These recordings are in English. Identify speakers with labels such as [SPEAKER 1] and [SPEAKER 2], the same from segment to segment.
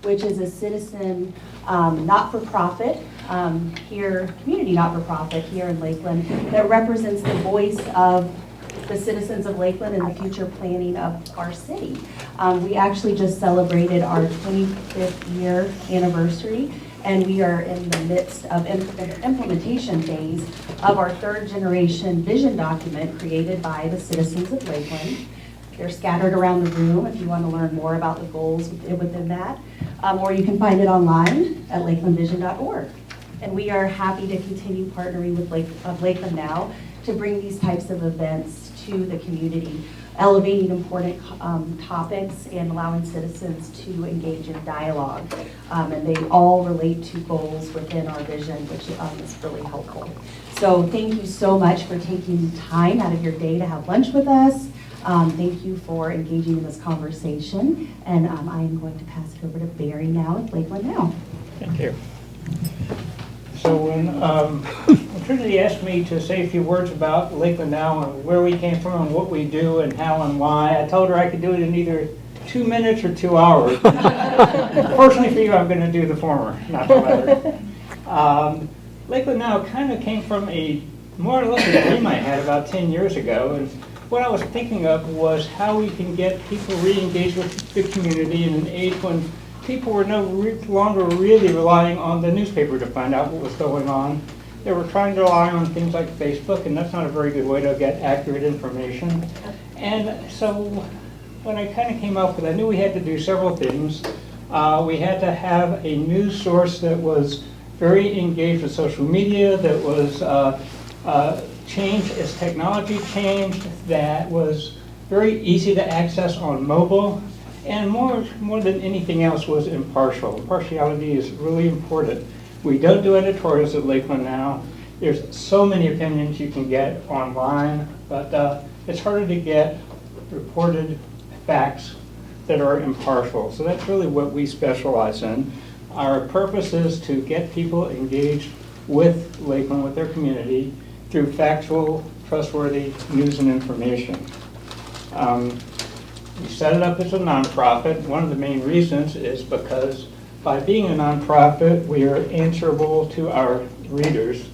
[SPEAKER 1] which is a citizen not-for-profit community not-for-profit here in Lakeland that represents the voice of the citizens of Lakeland and the future planning of our city. We actually just celebrated our 25th year anniversary, and we are in the midst of implementation phase of our third generation vision document created by the citizens of Lakeland. They're scattered around the room if you want to learn more about the goals within that, or you can find it online at lakelandvision.org. And we are happy to continue partnering with Lakeland Now to bring these types of events to the community, elevating important topics and allowing citizens to engage in dialogue. And they all relate to goals within our vision, which is really helpful. So thank you so much for taking time out of your day to have lunch with us. Thank you for engaging in this conversation. And I am going to pass it over to Barry now at Lakeland Now.
[SPEAKER 2] Thank you. So when Trinity asked me to say a few words about Lakeland Now and where we came from and what we do and how and why, I told her I could do it in either 2 minutes or 2 hours. Fortunately for you, I'm going to do the former, not the latter. Lakeland Now kind of came from a more or less a dream I had about 10 years ago. And what I was thinking of was how we can get people re-engaged with the community in an age when people were no longer really relying on the newspaper to find out what was going on. They were trying to rely on things like Facebook, and that's not a very good way to get accurate information. And so when I kind of came up with it, I knew we had to do several things. We had to have a news source that was very engaged with social media, that was changed as technology changed, that was very easy to access on mobile, and more than anything else was impartial. Impartiality is really important. We don't do editorials at Lakeland Now. There's so many opinions you can get online, but it's harder to get reported facts that are impartial. So that's really what we specialize in. Our purpose is to get people engaged with Lakeland, with their community, through factual, trustworthy news and information. We set it up as a nonprofit. One of the main reasons is because by being a nonprofit, we are answerable to our readers.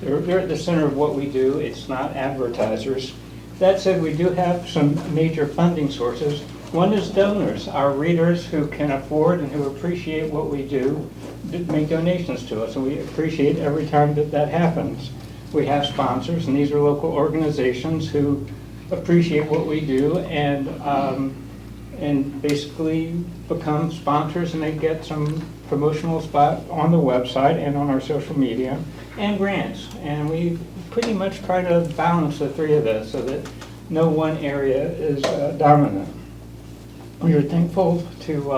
[SPEAKER 2] They're at the center of what we do. It's not advertisers. That said, we do have some major funding sources. One is donors. Our readers who can afford and who appreciate what we do make donations to us, and we appreciate every time that that happens. We have sponsors, and these are local organizations who appreciate what we do and basically become sponsors, and they get some promotional spot on the website and on our social media, and grants. And we pretty much try to balance the three of those so that no one area is dominant. We are thankful to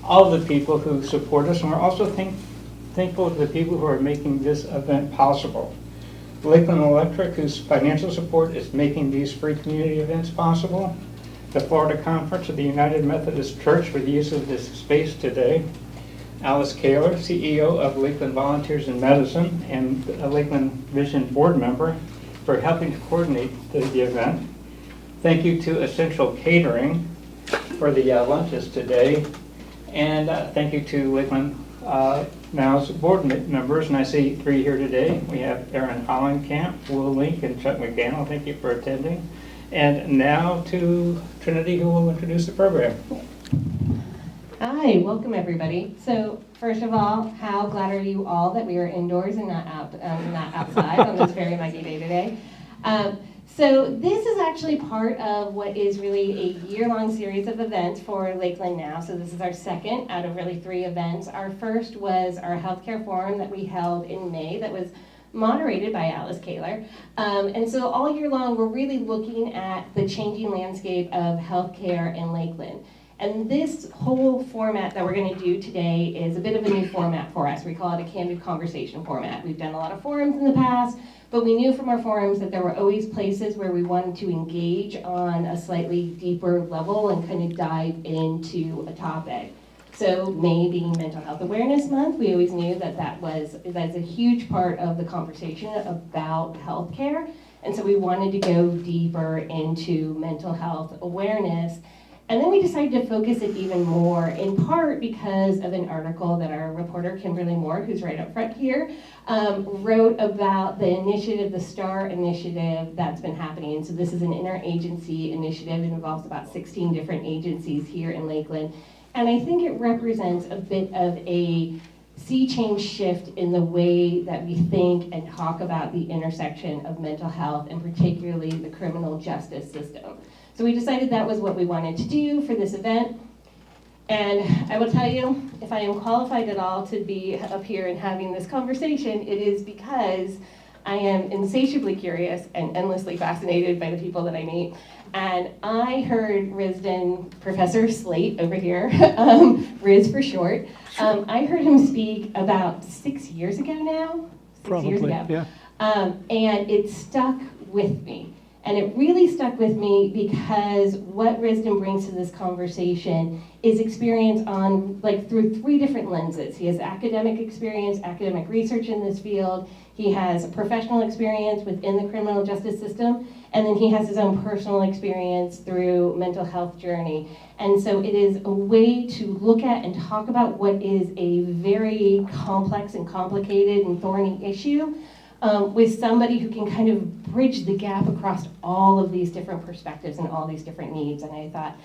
[SPEAKER 2] all the people who support us, and we're also thankful to the people who are making this event possible. Lakeland Electric, whose financial support is making these free community events possible. The Florida Conference of the United Methodist Church for the use of this space today. Alice Kaler, CEO of Lakeland Volunteers in Medicine and a Lakeland Vision board member, for helping to coordinate the event. Thank you to Essential Catering for the lunches today. And thank you to Lakeland Now's board members, and I see 3 here today. We have Aaron Hollenkamp, Will Link, and Chuck McDaniel. Thank you for attending. And now to Trinity, who will introduce the program.
[SPEAKER 3] Hi, welcome everybody. So first of all, how glad are you all that we are indoors and not outside on this very muggy day today. So this is actually part of what is really a year-long series of events for Lakeland Now. So this is our second out of really 3 events. Our first was our healthcare forum that we held in May that was moderated by Alice Kaler. And so all year long, we're really looking at the changing landscape of healthcare in Lakeland. And this whole format that we're going to do today is a bit of a new format for us. We call it a Candid Conversation format. We've done a lot of forums in the past, but we knew from our forums that there were always places where we wanted to engage on a slightly deeper level and kind of dive into a topic. So May being Mental Health Awareness Month, we always knew that that's a huge part of the conversation about healthcare. And so we wanted to go deeper into mental health awareness. And then we decided to focus it even more, in part because of an article that our reporter, Kimberly Moore, who's right up front here, wrote about the initiative, the STAR initiative that's been happening. And so this is an interagency initiative. It involves about 16 different agencies here in Lakeland. And I think it represents a bit of a sea change shift in the way that we think and talk about the intersection of mental health and particularly the criminal justice system. So we decided that was what we wanted to do for this event. And I will tell you, if I am qualified at all to be up here and having this conversation, it is because I am insatiably curious and endlessly fascinated by the people that I meet. And I heard Risdon, Professor Slate over here, Riz for short, I heard him speak about 6 years ago now.
[SPEAKER 4] Probably,
[SPEAKER 3] years ago.
[SPEAKER 4] yeah.
[SPEAKER 3] And it stuck with me. And it really stuck with me because what Risdon brings to this conversation is experience on, through 3 different lenses. He has academic experience, academic research in this field. He has professional experience within the criminal justice system. And then he has his own personal experience through mental health journey. And so it is a way to look at and talk about what is a very complex and complicated and thorny issue with somebody who can kind of bridge the gap across all of these different perspectives and all these different needs. And I thought,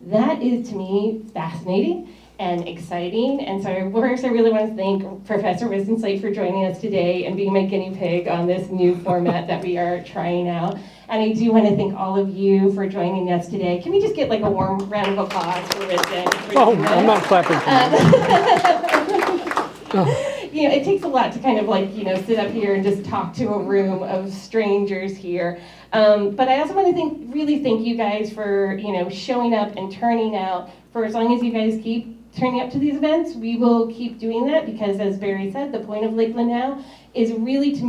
[SPEAKER 3] that is, to me, fascinating and exciting. And so first, I really want to thank Professor Risdon Slate for joining us today and being my guinea pig on this new format that we are trying out. And I do want to thank all of you for joining us today. Can we just get a warm round of applause for Risdon?
[SPEAKER 4] Oh, I'm not clapping for you.
[SPEAKER 3] It takes a lot to kind of sit up here and just talk to a room of strangers here. But I also want to really thank you guys for, showing up and turning out. For as long as you guys keep turning up to these events, we will keep doing that because, as Barry said, the point of Lakeland Now is really to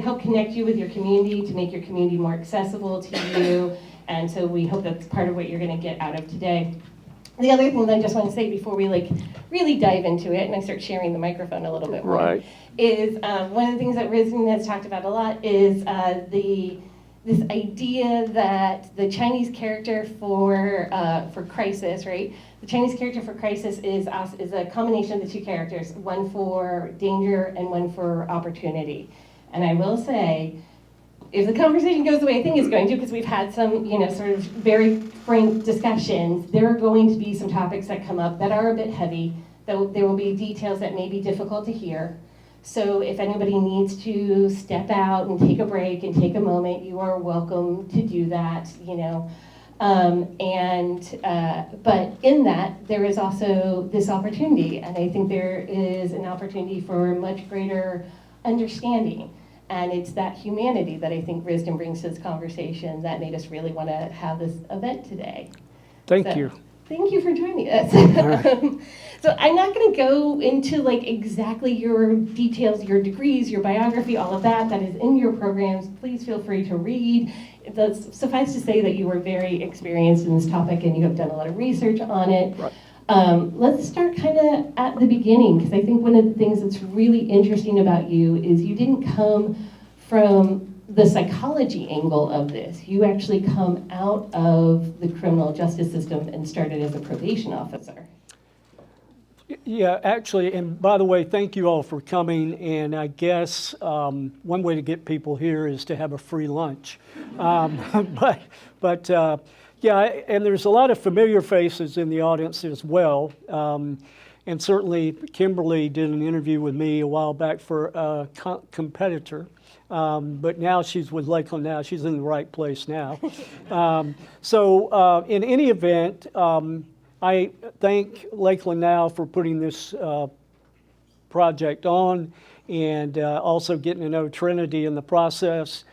[SPEAKER 3] help connect you with your community, to make your community more accessible to you. And so we hope that's part of what you're going to get out of today. The other thing that I just want to say before we really dive into it and I start sharing the microphone a little bit more,
[SPEAKER 4] Right.
[SPEAKER 3] is one of the things that Risdon has talked about a lot is this idea that the Chinese character for crisis, right? The Chinese character for crisis is a combination of the 2 characters, one for danger and one for opportunity. And I will say, if the conversation goes the way I think it's going to, because we've had some, sort of very frank discussions, there are going to be some topics that come up that are a bit heavy. There will be details that may be difficult to hear. So if anybody needs to step out and take a break and take a moment, you are welcome to do that, But in that, there is also this opportunity, and I think there is an opportunity for much greater understanding. And it's that humanity that I think Risdon brings to this conversation that made us really want to have this event today.
[SPEAKER 4] Thank you.
[SPEAKER 3] Thank you for joining us. So I'm not going to go into exactly your details, your degrees, your biography, all of that. That is in your programs. Please feel free to read. Suffice to say that you are very experienced in this topic and you have done a lot of research on it.
[SPEAKER 4] Right.
[SPEAKER 3] Let's start kind of at the beginning, because I think one of the things that's really interesting about you is you didn't come from the psychology angle of this. You actually come out of the criminal justice system and started as a probation officer.
[SPEAKER 4] Yeah, actually, and by the way, thank you all for coming. And I guess one way to get people here is to have a free lunch. Yeah, and there's a lot of familiar faces in the audience as well. And certainly, Kimberly did an interview with me a while back for a competitor. But now she's with Lakeland Now. She's in the right place now. In any event, I thank Lakeland Now for putting this project on and also getting to know Trinity in the process.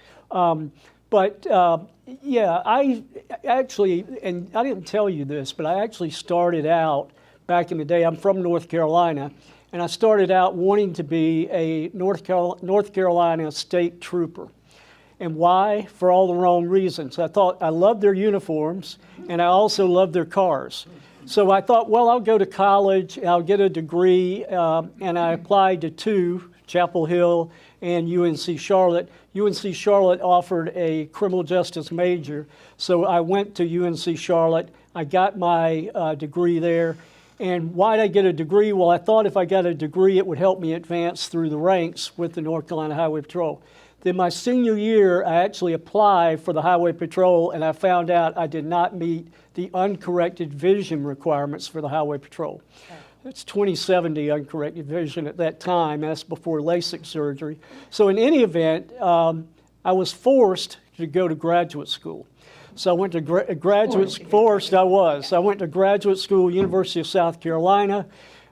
[SPEAKER 4] Yeah, I actually, and I didn't tell you this, but I actually started out back in the day. I'm from North Carolina, and I started out wanting to be a North Carolina state trooper. And why? For all the wrong reasons. I thought I loved their uniforms, and I also loved their cars. So I thought, well, I'll go to college, I'll get a degree, and I applied to 2, Chapel Hill and UNC Charlotte. UNC Charlotte offered a criminal justice major, so I went to UNC Charlotte. I got my degree there. And why did I get a degree? Well, I thought if I got a degree, it would help me advance through the ranks with the North Carolina Highway Patrol. Then my senior year, I actually applied for the Highway Patrol, and I found out I did not meet the uncorrected vision requirements for the Highway Patrol. It's 20/70 uncorrected vision at that time. That's before LASIK surgery. So in any event, I was forced to go to graduate school. So I went to I went to graduate school, University of South Carolina,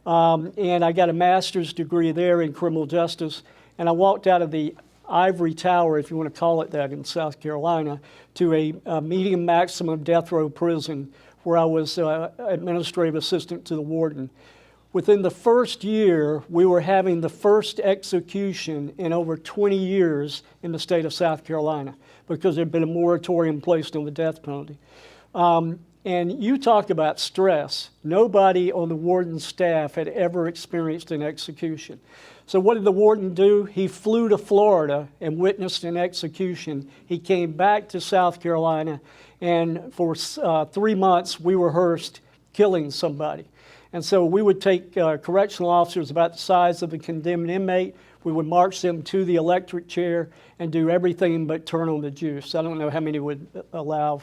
[SPEAKER 4] and I got a master's degree there in criminal justice. And I walked out of the ivory tower, if you want to call it that, in South Carolina, to a medium maximum death row prison where I was administrative assistant to the warden. Within the first year, we were having the first execution in over 20 years in the state of South Carolina because there had been a moratorium placed on the death penalty. And you talk about stress. Nobody on the warden's staff had ever experienced an execution. So what did the warden do? He flew to Florida and witnessed an execution. He came back to South Carolina, and for 3 months we rehearsed killing somebody. And so we would take correctional officers about the size of a condemned inmate. We would march them to the electric chair and do everything but turn on the juice. I don't know how many would allow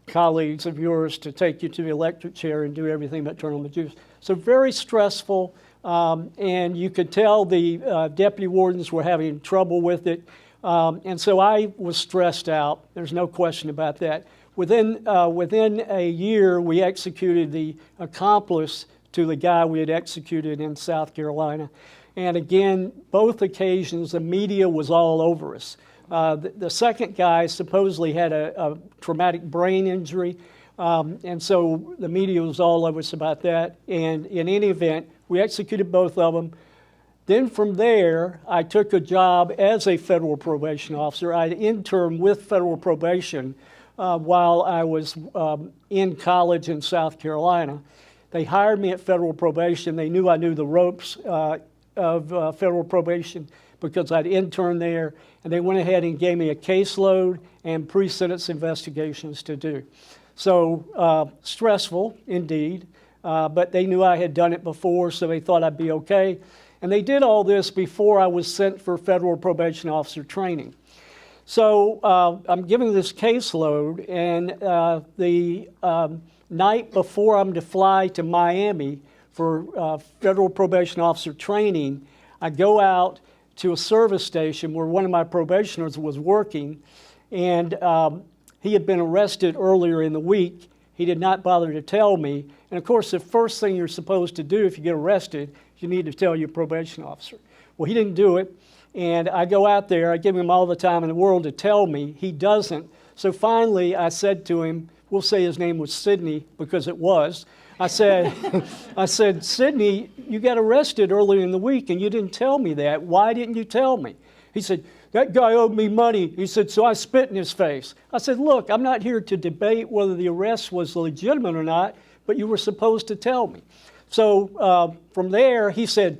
[SPEAKER 4] colleagues of yours to take you to the electric chair and do everything but turn on the juice. So very stressful, and you could tell the deputy wardens were having trouble with it. And so I was stressed out. There's no question about that. Within a year, we executed the accomplice to the guy we had executed in South Carolina. And again, both occasions, the media was all over us. The second guy supposedly had a traumatic brain injury, and so the media was all over us about that. And in any event, we executed both of them. Then from there, I took a job as a federal probation officer. I interned with federal probation while I was in college in South Carolina. They hired me at federal probation. They knew I knew the ropes of federal probation because I'd interned there, and they went ahead and gave me a caseload and pre-sentence investigations to do. So stressful indeed, but they knew I had done it before, so they thought I'd be okay. And they did all this before I was sent for federal probation officer training. So I'm giving this caseload, and the night before I'm to fly to Miami for federal probation officer training, I go out to a service station where one of my probationers was working, and he had been arrested earlier in the week. He did not bother to tell me. And of course, the first thing you're supposed to do if you get arrested, you need to tell your probation officer. Well, he didn't do it. And I go out there, I give him all the time in the world to tell me. He doesn't. So finally, I said to him, we'll say his name was Sidney because it was. I said, Sidney, you got arrested earlier in the week and you didn't tell me that. Why didn't you tell me? He said, that guy owed me money. He said, so I spit in his face. I said, look, I'm not here to debate whether the arrest was legitimate or not, but you were supposed to tell me. So from there, he said,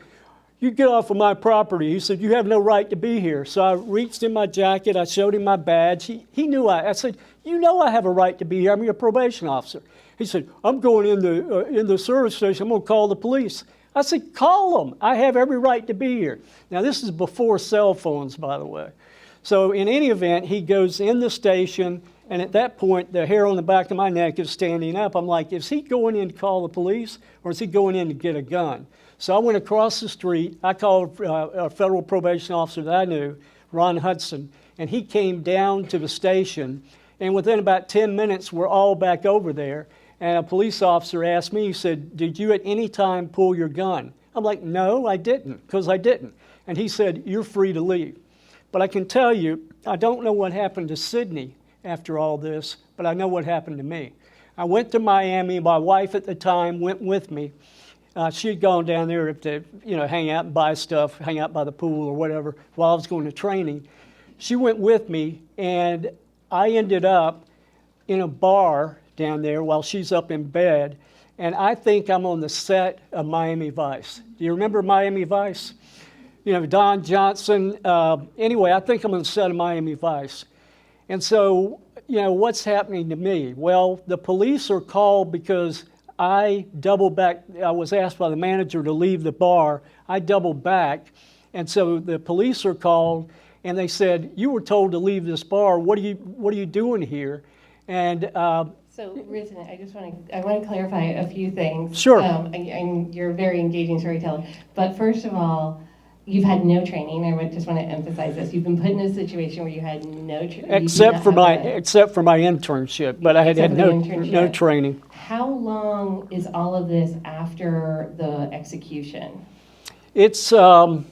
[SPEAKER 4] you get off of my property. He said, you have no right to be here. So I reached in my jacket. I showed him my badge. He knew I said, you know I have a right to be here. I'm your probation officer. He said, I'm going in the service station. I'm going to call the police. I said, call them. I have every right to be here. Now, this is before cell phones, by the way. So in any event, he goes in the station, and at that point, the hair on the back of my neck is standing up. I'm like, is he going in to call the police, or is he going in to get a gun? So I went across the street. I called a federal probation officer that I knew, Ron Hudson, and he came down to the station. And within about 10 minutes, we're all back over there. And a police officer asked me, he said, did you at any time pull your gun? I'm like, no, I didn't, because I didn't. And he said, you're free to leave. But I can tell you, I don't know what happened to Sidney after all this, but I know what happened to me. I went to Miami. My wife at the time went with me. She had gone down there to, hang out and buy stuff, hang out by the pool or whatever while I was going to training. She went with me, and I ended up in a bar down there while she's up in bed, and I think I'm on the set of Miami Vice. Do you remember Miami Vice? Don Johnson. Anyway, I think I'm on the set of Miami Vice. And so, what's happening to me? Well, the police are called because I doubled back. I was asked by the manager to leave the bar. I doubled back, and so the police are called, and they said, "You were told to leave this bar. What are you doing here?" And
[SPEAKER 3] So, Risdon, I want to clarify a few things.
[SPEAKER 4] Sure.
[SPEAKER 3] And you're a very engaging storyteller. But first of all, you've had no training. Just want to emphasize this. You've been put in a situation where you had no training.
[SPEAKER 4] except for my internship, but I had
[SPEAKER 3] Except for
[SPEAKER 4] no
[SPEAKER 3] the internship.
[SPEAKER 4] no training.
[SPEAKER 3] How long is all of this after the execution?
[SPEAKER 4] It's going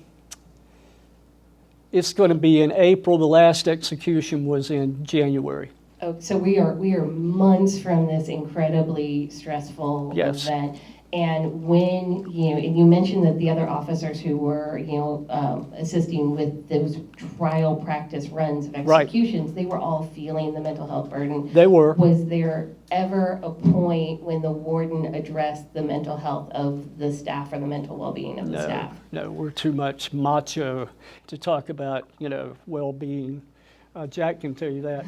[SPEAKER 4] to be in April. The last execution was in January.
[SPEAKER 3] Oh, so we are months from this incredibly stressful
[SPEAKER 4] Yes.
[SPEAKER 3] event. And when and you mentioned that the other officers who were assisting with those trial practice runs of
[SPEAKER 4] Right.
[SPEAKER 3] executions, they were all feeling the mental health burden.
[SPEAKER 4] They were.
[SPEAKER 3] Was there ever a point when the warden addressed the mental health of the staff or the mental well-being of the staff?
[SPEAKER 4] No, we're too much macho to talk about, well-being. Jack can tell you that.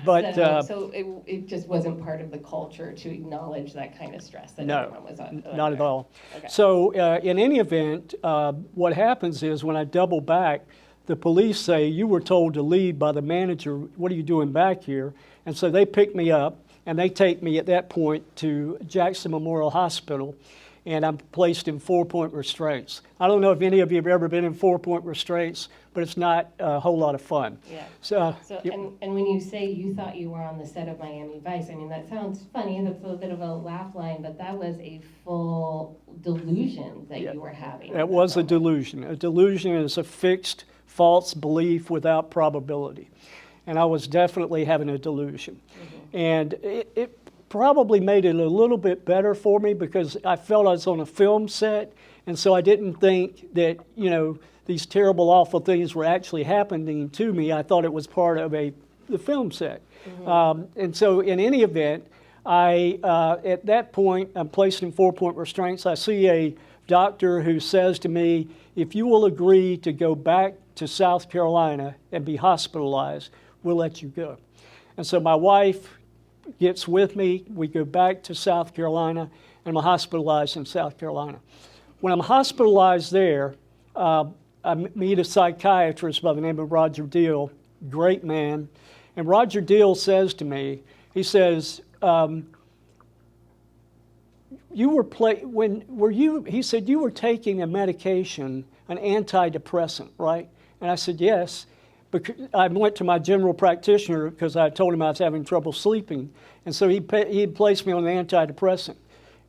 [SPEAKER 4] But
[SPEAKER 3] So it just wasn't part of the culture to acknowledge that kind of stress that
[SPEAKER 4] no,
[SPEAKER 3] everyone was on.
[SPEAKER 4] not at all.
[SPEAKER 3] Okay.
[SPEAKER 4] So in any event, what happens is when I double back, the police say, "You were told to leave by the manager. What are you doing back here?" And so they pick me up, and they take me at that point to Jackson Memorial Hospital, and I'm placed in 4-point restraints. I don't know if any of you have ever been in 4-point restraints, but it's not a whole lot of fun.
[SPEAKER 3] Yeah.
[SPEAKER 4] So,
[SPEAKER 3] So, and when you say you thought you were on the set of Miami Vice, I mean, that sounds funny, that's a bit of a laugh line, but that was a full delusion that you were having.
[SPEAKER 4] that was a delusion. A delusion is a fixed, false belief without probability. And I was definitely having a delusion. And it probably made it a little bit better for me because I felt I was on a film set, and so I didn't think that, these terrible, awful things were actually happening to me. I thought it was part of the film set. And so in any event, at that point, I'm placed in 4-point restraints. I see a doctor who says to me, "If you will agree to go back to South Carolina and be hospitalized, we'll let you go." And so my wife gets with me. We go back to South Carolina, and I'm hospitalized in South Carolina. When I'm hospitalized there, I meet a psychiatrist by the name of Roger Deal, great man. And Roger Deal says to me, he says, he said, "You were taking a medication, an antidepressant, right?" And I said, "Yes." Because I went to my general practitioner because I told him I was having trouble sleeping. And so he placed me on an antidepressant.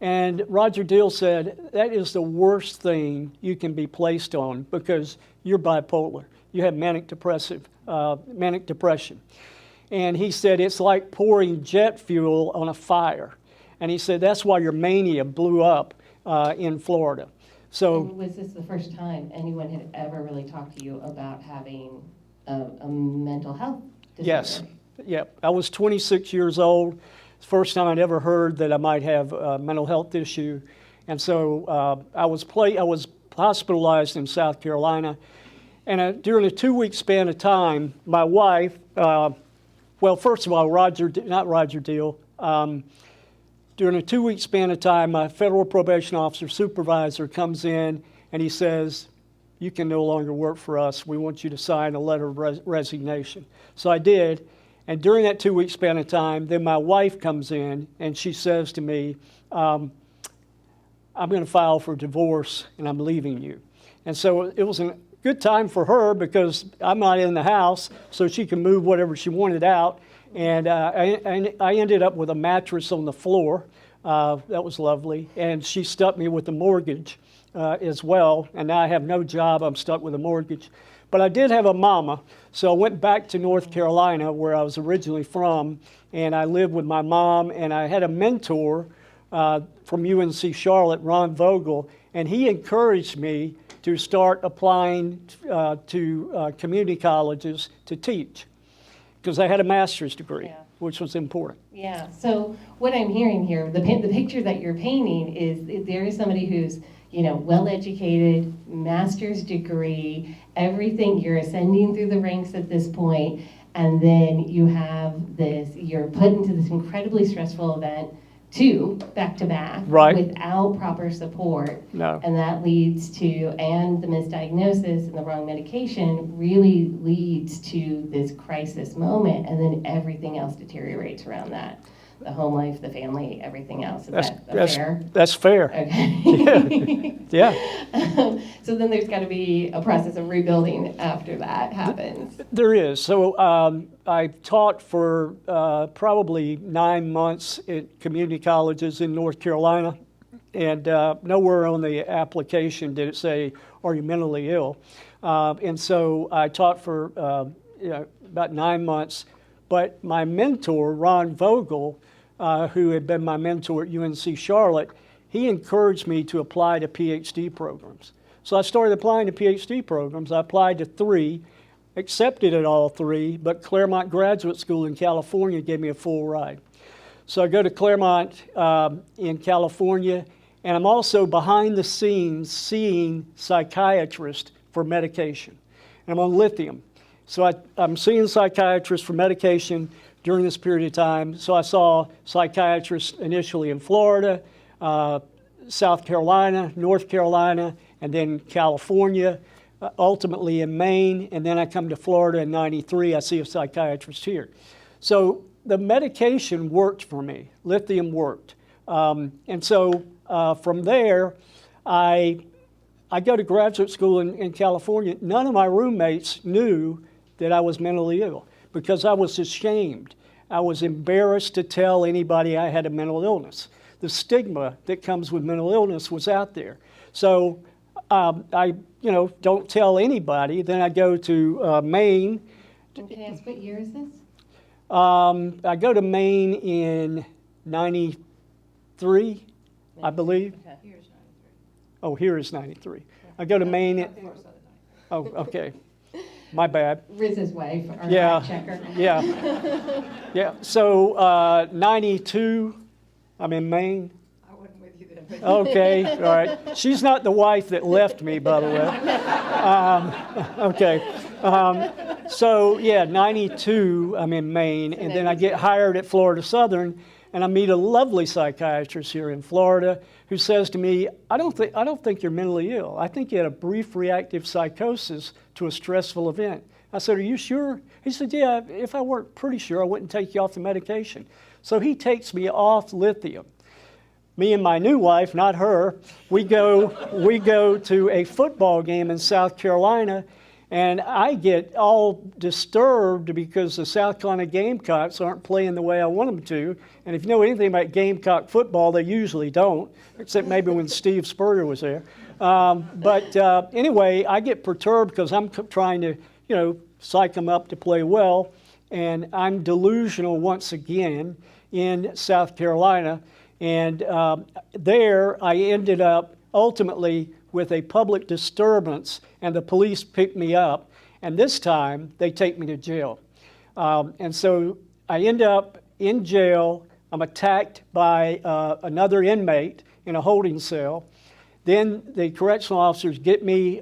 [SPEAKER 4] And Roger Deal said, "That is the worst thing you can be placed on because you're bipolar. You have manic depression. And he said, "It's like pouring jet fuel on a fire." And he said, "That's why your mania blew up in Florida." So
[SPEAKER 3] And was this the first time anyone had ever really talked to you about having a mental health disorder?
[SPEAKER 4] yes, yep. I was 26 years old. It's the first time I'd ever heard that I might have a mental health issue. And so I was hospitalized in South Carolina. And during a 2-week span of time, my wife, first of all, not Roger Deal, during a 2-week span of time, my federal probation officer supervisor comes in and he says, "You can no longer work for us. We want you to sign a letter of resignation." So I did. And during that 2-week span of time, then my wife comes in and she says to me, "I'm going to file for divorce and I'm leaving you." And so it was a good time for her because I'm not in the house, so she can move whatever she wanted out. And I ended up with a mattress on the floor. That was lovely. And she stuck me with a mortgage as well. And now I have no job. I'm stuck with a mortgage. But I did have a mama, so I went back to North Carolina, where I was originally from, and I lived with my mom, and I had a mentor from UNC Charlotte, Ron Vogel, and he encouraged me to start applying to community colleges to teach, because I had a master's degree, which was important.
[SPEAKER 3] Yeah, so what I'm hearing here, the picture that you're painting is there is somebody who's well-educated, master's degree, everything, you're ascending through the ranks at this point, and then you have this, you're put into this incredibly stressful event, two back to back,
[SPEAKER 4] Right.
[SPEAKER 3] without proper support.
[SPEAKER 4] No.
[SPEAKER 3] And that leads to, and the misdiagnosis and the wrong medication really leads to this crisis moment, and then everything else deteriorates around that. The home life, the family, everything else. Is that fair?
[SPEAKER 4] That's fair.
[SPEAKER 3] Okay.
[SPEAKER 4] Yeah.
[SPEAKER 3] So then there's got to be a process of rebuilding after that happens.
[SPEAKER 4] There is. So I taught for probably 9 months at community colleges in North Carolina, and nowhere on the application did it say, "Are you mentally ill?" And so I taught for about 9 months. But my mentor, Ron Vogel, who had been my mentor at UNC Charlotte, he encouraged me to apply to PhD programs. So I started applying to PhD programs. I applied to 3, accepted at all 3, but Claremont Graduate School in California gave me a full ride. So I go to Claremont in California, and I'm also behind the scenes seeing psychiatrists for medication. And I'm on lithium. So I'm seeing psychiatrists for medication during this period of time. So I saw psychiatrists initially in Florida, South Carolina, North Carolina, and then California, ultimately in Maine, and then I come to Florida in '93, I see a psychiatrist here. So the medication worked for me, lithium worked. And so from there, I go to graduate school in California. None of my roommates knew that I was mentally ill because I was ashamed. I was embarrassed to tell anybody I had a mental illness. The stigma that comes with mental illness was out there. So I don't tell anybody. Then I go to Maine.
[SPEAKER 3] Can I ask, what year is this?
[SPEAKER 4] I go to Maine in '93, I believe.
[SPEAKER 3] Okay.
[SPEAKER 4] Oh, here is '93. I go to Maine. Oh, okay. My bad.
[SPEAKER 3] Riz's wife, our
[SPEAKER 4] Yeah.
[SPEAKER 3] fact checker.
[SPEAKER 4] Yeah. Yeah. So '92, I'm in Maine.
[SPEAKER 5] I wasn't with you then.
[SPEAKER 4] Okay. All right. She's not the wife that left me, by the way. Okay. So yeah, '92, I'm in Maine, and then I get hired at Florida Southern, and I meet a lovely psychiatrist here in Florida who says to me, I don't think you're mentally ill. I think you had a brief reactive psychosis to a stressful event. I said, are you sure? He said, yeah, if I weren't pretty sure, I wouldn't take you off the medication. So he takes me off lithium. Me and my new wife, not her, we go to a football game in South Carolina, and I get all disturbed because the South Carolina Gamecocks aren't playing the way I want them to. And if you know anything about Gamecock football, they usually don't, except maybe when Steve Spurrier was there. But anyway, I get perturbed because I'm trying to, psych them up to play well. And I'm delusional once again in South Carolina. And there I ended up ultimately with a public disturbance, and the police picked me up. And this time, they take me to jail. And so I end up in jail. I'm attacked by another inmate in a holding cell. Then the correctional officers get me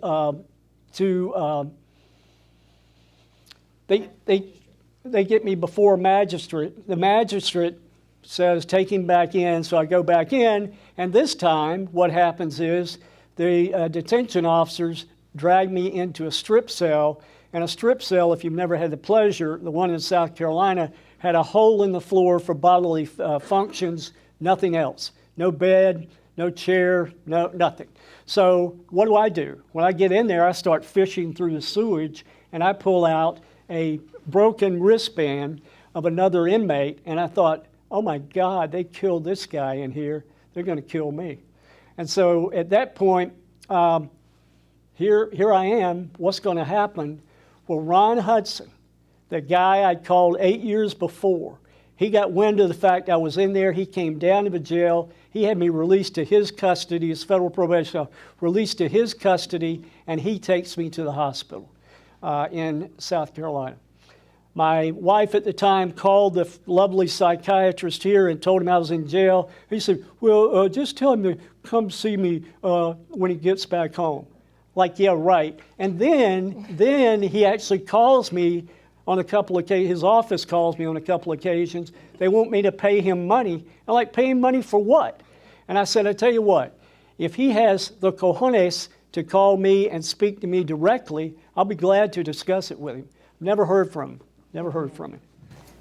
[SPEAKER 4] they get me before a magistrate. The magistrate says, take him back in. So I go back in, and this time what happens is the detention officers drag me into a strip cell. And a strip cell, if you've never had the pleasure, the one in South Carolina, had a hole in the floor for bodily functions, nothing else. No bed, no chair, nothing. So what do? When I get in there, I start fishing through the sewage, and I pull out a broken wristband of another inmate, and I thought, oh my God, they killed this guy in here. They're going to kill me. And so at that point, here I am. What's going to happen? Well, Ron Hudson, the guy I called 8 years before, he got wind of the fact I was in there. He came down to the jail. He had me released to his custody, his federal probation, released to his custody, and he takes me to the hospital in South Carolina. My wife at the time called the lovely psychiatrist here and told him I was in jail. He said, well, just tell him to come see me when he gets back home. Like, yeah, right. And then he actually calls me on a couple of occasions. His office calls me on a couple of occasions. They want me to pay him money. I'm like, pay him money for what? And I said, I tell you what, if he has the cojones to call me and speak to me directly, I'll be glad to discuss it with him. Never heard from him. Never heard from him.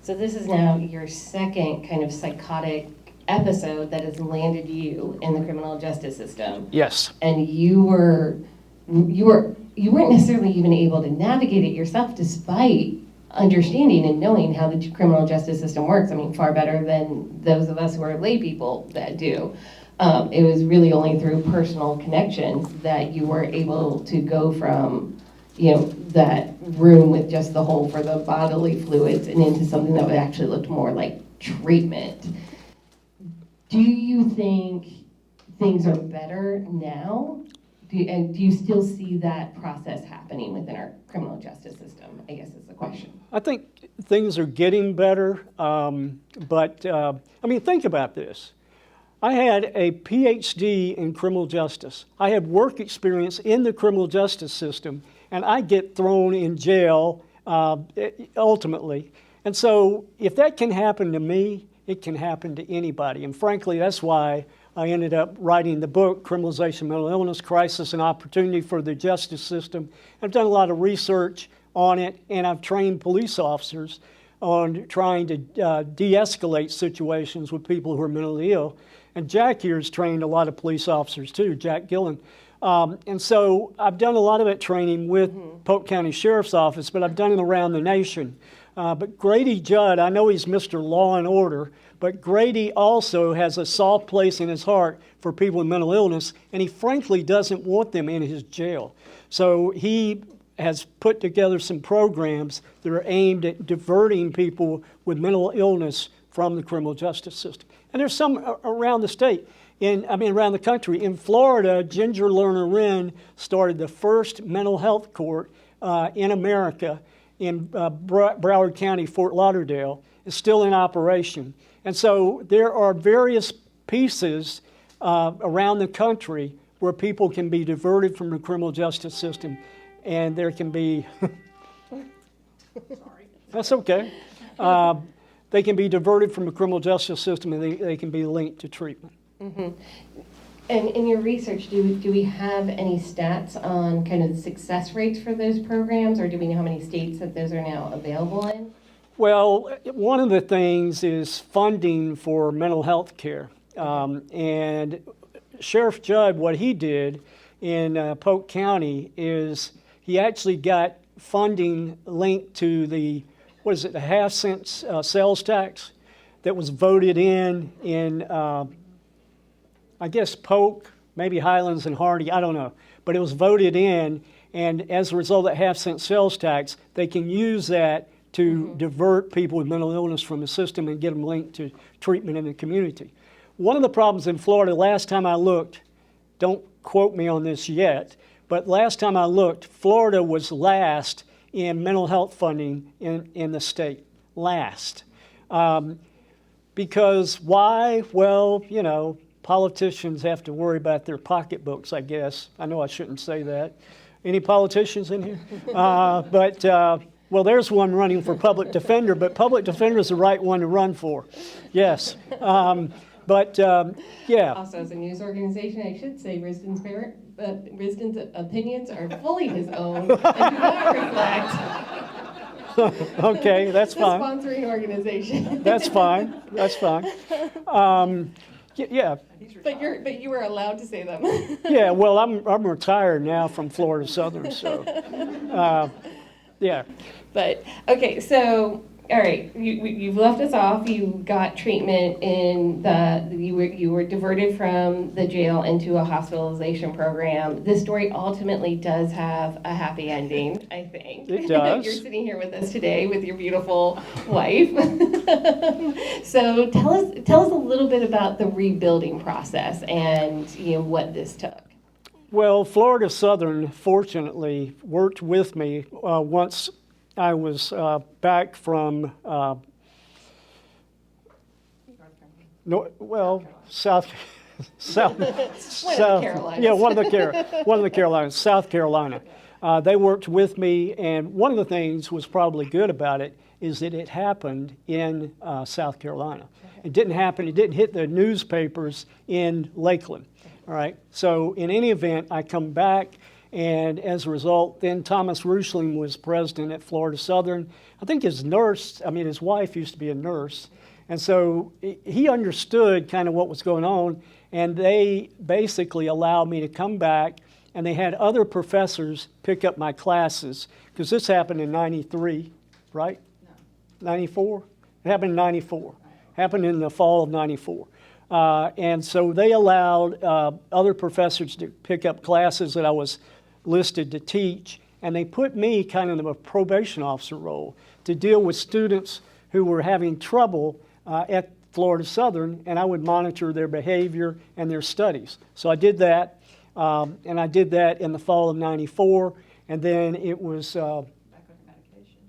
[SPEAKER 3] So this is now your second kind of psychotic episode that has landed you in the criminal justice system.
[SPEAKER 4] Yes.
[SPEAKER 3] And you weren't necessarily even able to navigate it yourself, despite understanding and knowing how the criminal justice system works. I mean, far better than those of us who are lay people that do. It was really only through personal connections that you were able to go from, that room with just the hole for the bodily fluids and into something that would actually look more like treatment. Do you think things are better now? Do you still see that process happening within our criminal justice system, I guess is the question.
[SPEAKER 4] I think things are getting better, but think about this. I had a PhD in criminal justice. I had work experience in the criminal justice system, and I get thrown in jail ultimately. And so if that can happen to me, it can happen to anybody. And frankly, that's why I ended up writing the book, Criminalization of Mental Illness, Crisis and Opportunity for the Justice System. I've done a lot of research on it, and I've trained police officers on trying to de-escalate situations with people who are mentally ill. And Jack here has trained a lot of police officers too, Jack Gillen. And so I've done a lot of that training with Polk County Sheriff's Office, but I've done it around the nation. But Grady Judd, I know he's Mr. Law and Order, but Grady also has a soft place in his heart for people with mental illness, and he frankly doesn't want them in his jail. So he has put together some programs that are aimed at diverting people with mental illness from the criminal justice system. And there's some around the state, around the country. In Florida, Ginger Lerner Wren started the first mental health court in America in Broward County, Fort Lauderdale. It's still in operation. And so there are various pieces around the country where people can be diverted from the criminal justice system, and there can be, sorry, that's okay. They can be diverted from the criminal justice system, and they can be linked to treatment.
[SPEAKER 3] Mm-hmm. And in your research, do we have any stats on kind of the success rates for those programs, or do we know how many states that those are now available in?
[SPEAKER 4] Well, one of the things is funding for mental health care. And Sheriff Judd, what he did in Polk County is he actually got funding linked to the half-cent sales tax that was voted in I guess Polk, maybe Highlands and Hardy, I don't know. But it was voted in, and as a result of that half-cent sales tax, they can use that to divert people with mental illness from the system and get them linked to treatment in the community. One of the problems in Florida, last time I looked, don't quote me on this yet, but last time I looked, Florida was last in mental health funding in the state. Last. Because why? Well, politicians have to worry about their pocketbooks, I guess. I know I shouldn't say that. Any politicians in here? Well, there's one running for public defender, but public defender is the right one to run for. Yes. Yeah.
[SPEAKER 3] Also, as a news organization, I should say Risdon's opinions are fully his own and do not reflect
[SPEAKER 4] Okay, that's fine.
[SPEAKER 3] the sponsoring organization.
[SPEAKER 4] That's fine. That's fine. Yeah.
[SPEAKER 3] But you were allowed to say them.
[SPEAKER 4] Yeah. Well, I'm retired now from Florida Southern, so yeah.
[SPEAKER 3] But okay, so all right, you've left us off. You got treatment you were diverted from the jail into a hospitalization program. This story ultimately does have a happy ending, I think.
[SPEAKER 4] It does.
[SPEAKER 3] You're sitting here with us today with your beautiful wife. So tell us a little bit about the rebuilding process and what this took.
[SPEAKER 4] Well, Florida Southern fortunately worked with me once I was back from South
[SPEAKER 3] Carolina.
[SPEAKER 4] Yeah, one of the Carolinas, South Carolina. They worked with me, and one of the things was probably good about it is that it happened in South Carolina. It didn't hit the newspapers in Lakeland, all right? So in any event, I come back, and as a result, then Thomas Rushling was president at Florida Southern. I think his wife used to be a nurse, and so he understood kind of what was going on, and they basically allowed me to come back, and they had other professors pick up my classes, because this happened in 93, right? No. 94? It happened in 94. Happened in the fall of 94. And so they allowed other professors to pick up classes that I was listed to teach, and they put me kind of in a probation officer role to deal with students who were having trouble at Florida Southern, and I would monitor their behavior and their studies. So I did that, and I did that in the fall of 94, and then it was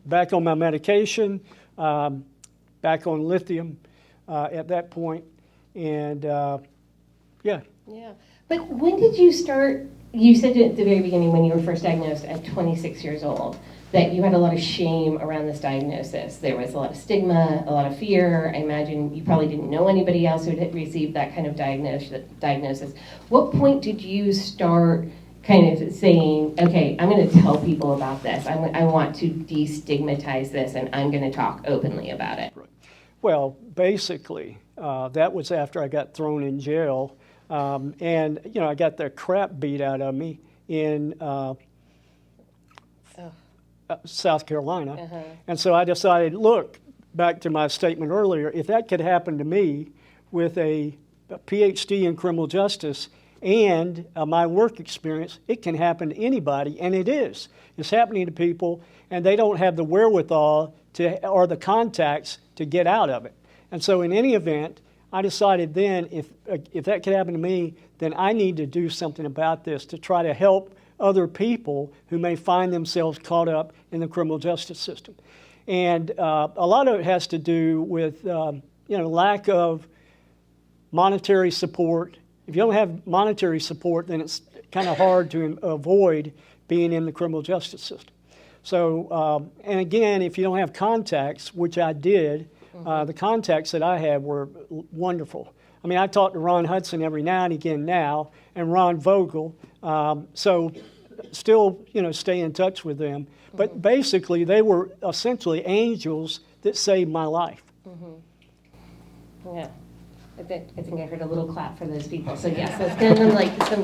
[SPEAKER 4] back on my medication, back on lithium at that point, and yeah.
[SPEAKER 3] Yeah. But when did you start? You said at the very beginning when you were first diagnosed at 26 years old that you had a lot of shame around this diagnosis. There was a lot of stigma, a lot of fear. I imagine you probably didn't know anybody else who had received that kind of diagnosis. What point did you start kind of saying, okay, I'm going to tell people about this. I want to destigmatize this, and I'm going to talk openly about it?
[SPEAKER 4] Well, basically, that was after I got thrown in jail. And, I got the crap beat out of me in South Carolina.
[SPEAKER 3] Uh-huh.
[SPEAKER 4] And so I decided, look, back to my statement earlier, if that could happen to me with a PhD in criminal justice and my work experience, it can happen to anybody, and it is. It's happening to people, and they don't have the wherewithal or the contacts to get out of it. And so in any event, I decided then if that could happen to me, then I need to do something about this to try to help other people who may find themselves caught up in the criminal justice system. And a lot of it has to do with lack of monetary support. If you don't have monetary support, then it's kind of hard to avoid being in the criminal justice system. So, and again, if you don't have contacts, which I did, the contacts that I had were wonderful. I mean, I talk to Ron Hudson every now and again now, and Ron Vogel. So still, stay in touch with them. But basically, they were essentially angels that saved my life.
[SPEAKER 3] Yeah. I think I heard a little clap for those people. So yes, that's kind of like some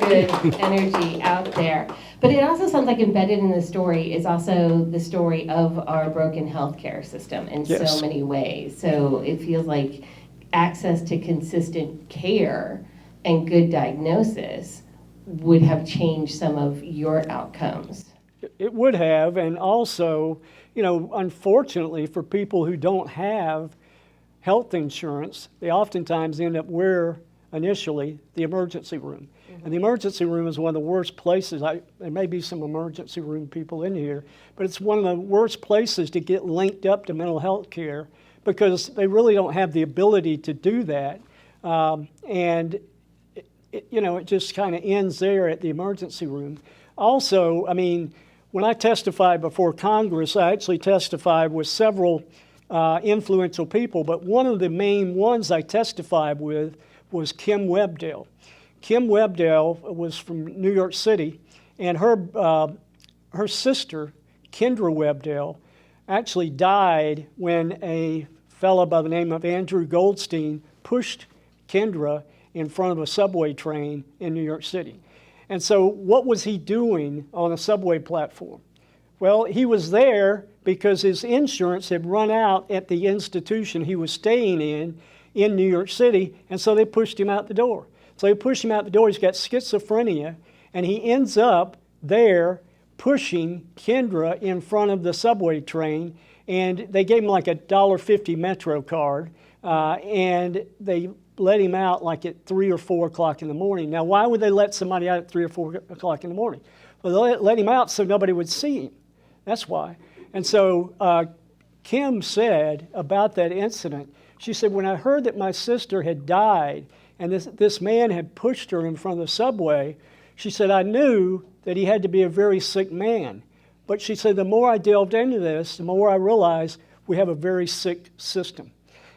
[SPEAKER 3] good energy out there. But it also sounds like embedded in the story is also the story of our broken healthcare system in so many ways. So it feels like access to consistent care and good diagnosis would have changed some of your outcomes.
[SPEAKER 4] It would have, and also, unfortunately for people who don't have health insurance, they oftentimes end up where initially the emergency room. And the emergency room is one of the worst places. There may be some emergency room people in here, but it's one of the worst places to get linked up to mental health care because they really don't have the ability to do that. And it just kind of ends there at the emergency room. Also, I mean, when I testified before Congress, I actually testified with several influential people, but one of the main ones I testified with was Kim Webdale. Kim Webdale was from New York City, and her sister, Kendra Webdale, actually died when a fellow by the name of Andrew Goldstein pushed Kendra in front of a subway train in New York City. And so what was he doing on a subway platform? Well, he was there because his insurance had run out at the institution he was staying in New York City, and so they pushed him out the door. So they pushed him out the door. He's got schizophrenia, and he ends up there pushing Kendra in front of the subway train, and they gave him like a $1.50 Metro card, and they let him out like at 3 or 4 o'clock in the morning. Now, why would they let somebody out at 3 or 4 o'clock in the morning? Well, they let him out so nobody would see him. That's why. And so Kim said about that incident, she said, when I heard that my sister had died and this man had pushed her in front of the subway, she said, I knew that he had to be a very sick man. But she said, the more I delved into this, the more I realized we have a very sick system.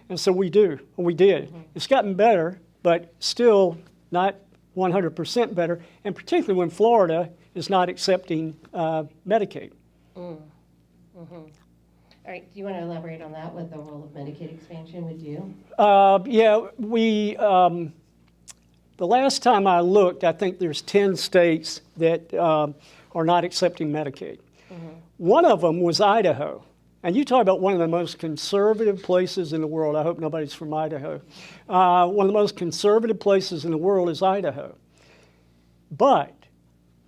[SPEAKER 4] And so we do, and we did. It's gotten better, but still not 100% better, and particularly when Florida is not accepting Medicaid.
[SPEAKER 3] All right, do you want to elaborate on that, what the role of Medicaid expansion would do?
[SPEAKER 4] Yeah, the last time I looked, I think there's 10 states that are not accepting Medicaid. One of them was Idaho. And you talk about one of the most conservative places in the world. I hope nobody's from Idaho. One of the most conservative places in the world is Idaho. But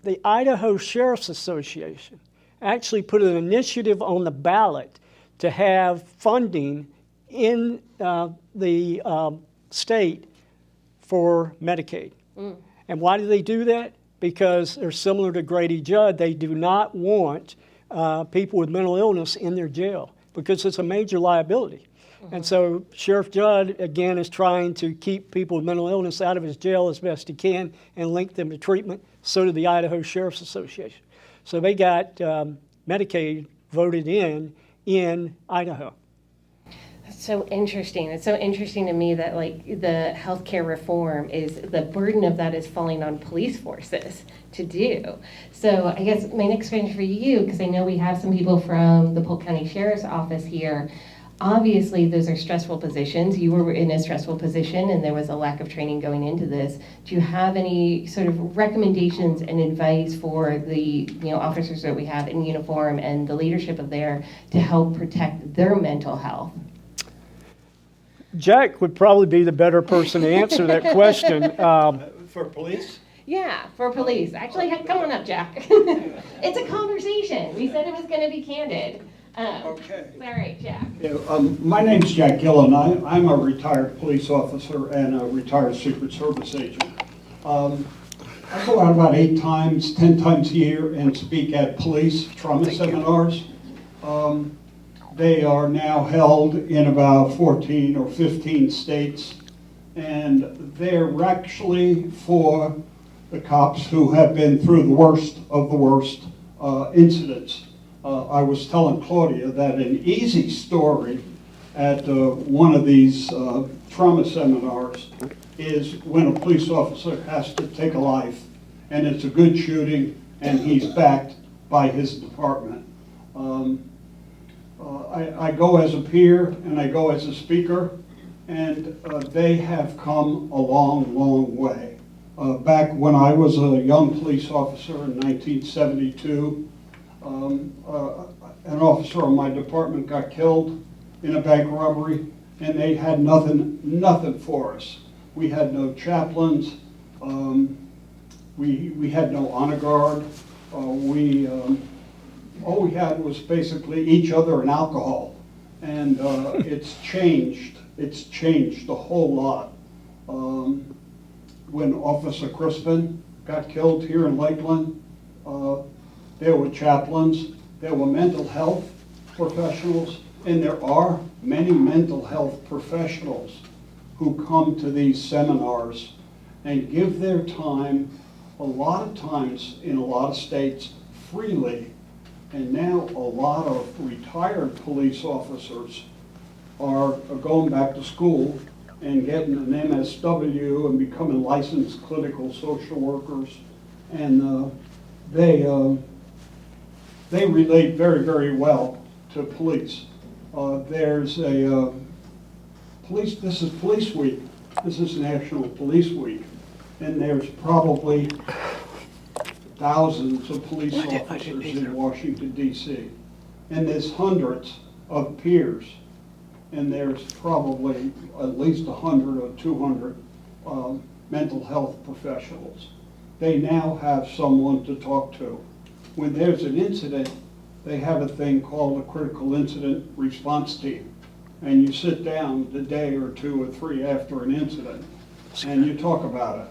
[SPEAKER 4] the Idaho Sheriff's Association actually put an initiative on the ballot to have funding in the state for Medicaid. And why do they do that? Because they're similar to Grady Judd. They do not want people with mental illness in their jail because it's a major liability. And so Sheriff Judd, again, is trying to keep people with mental illness out of his jail as best he can and link them to treatment. So did the Idaho Sheriff's Association. So they got Medicaid voted in Idaho.
[SPEAKER 3] That's so interesting. It's so interesting to me that like the healthcare reform is, the burden of that is falling on police forces to do. So I guess my next question for you, because I know we have some people from the Polk County Sheriff's Office here. Obviously, those are stressful positions. You were in a stressful position and there was a lack of training going into this. Do you have any sort of recommendations and advice for the officers that we have in uniform and the leadership of there to help protect their mental health?
[SPEAKER 4] Jack would probably be the better person to answer that question.
[SPEAKER 5] For police?
[SPEAKER 3] Yeah, for police. Actually, come on up, Jack. It's a conversation. We said it was going to be candid.
[SPEAKER 5] Okay.
[SPEAKER 3] All right, Jack.
[SPEAKER 5] Yeah, my name's Jack Gillen. I'm a retired police officer and a retired Secret Service agent. I go out about 10 times a year and speak at police trauma seminars. They are now held in about 14 or 15 states, and they're actually for the cops who have been through the worst of the worst incidents. I was telling Claudia that an easy story at one of these trauma seminars is when a police officer has to take a life, and it's a good shooting, and he's backed by his department. I go as a peer and I go as a speaker, and they have come a long, long way. Back when I was a young police officer in 1972, an officer in my department got killed in a bank robbery, and they had nothing for us. We had no chaplains. We had no honor guard. All we had was basically each other and alcohol, and it's changed. It's changed a whole lot. When Officer Crispin got killed here in Lakeland, there were chaplains, there were mental health professionals, and there are many mental health professionals who come to these seminars and give their time, a lot of times in a lot of states, freely. And now a lot of retired police officers are going back to school and getting an MSW and becoming licensed clinical social workers. And they relate very, very well to police. There's a this is Police Week. This is National Police Week. And there's probably thousands of police officers in Washington, D.C. And there's hundreds of peers. And there's probably at least 100 or 200 mental health professionals. They now have someone to talk to. When there's an incident, they have a thing called a critical incident response team. And you sit down the day or 2 or 3 after an incident, and you talk about it.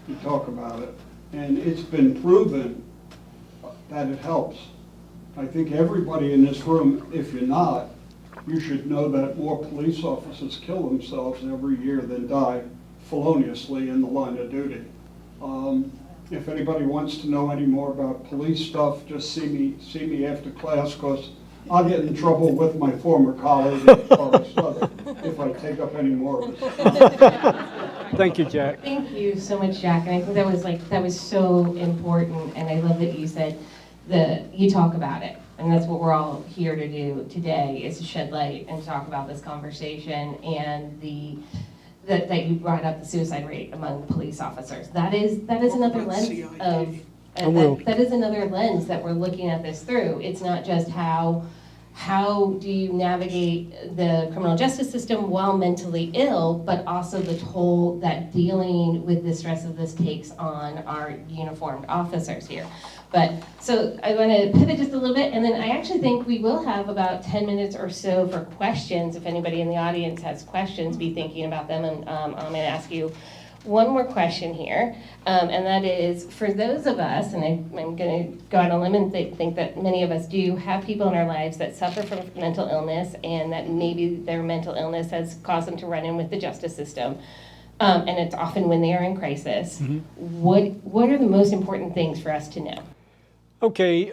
[SPEAKER 5] You talk about it. And it's been proven that it helps. I think everybody in this room, if you're not, you should know that more police officers kill themselves every year than die feloniously in the line of duty. If anybody wants to know any more about police stuff, just see me after class, because I'll get in trouble with my former colleague at Forest Southern if I take up any more of this.
[SPEAKER 4] Thank you, Jack.
[SPEAKER 3] Thank you so much, Jack. And I think that was so important. And I love that you said you talk about it. And that's what we're all here to do today, is to shed light and talk about this conversation and that you brought up the suicide rate among police officers. That is another lens of that is another lens that we're looking at this through. It's not just how do you navigate the criminal justice system while mentally ill, but also the toll that dealing with the stress of this takes on our uniformed officers here. But so I want to pivot just a little bit, and then I actually think we will have about 10 minutes or so for questions. If anybody in the audience has questions, be thinking about them, and I'm going to ask you one more question here, and that is, for those of us, and I'm going to go out on a limb and think that many of us do have people in our lives that suffer from mental illness, and that maybe their mental illness has caused them to run in with the justice system, and it's often when they are in crisis. Mm-hmm. What are the most important things for us to know?
[SPEAKER 4] Okay,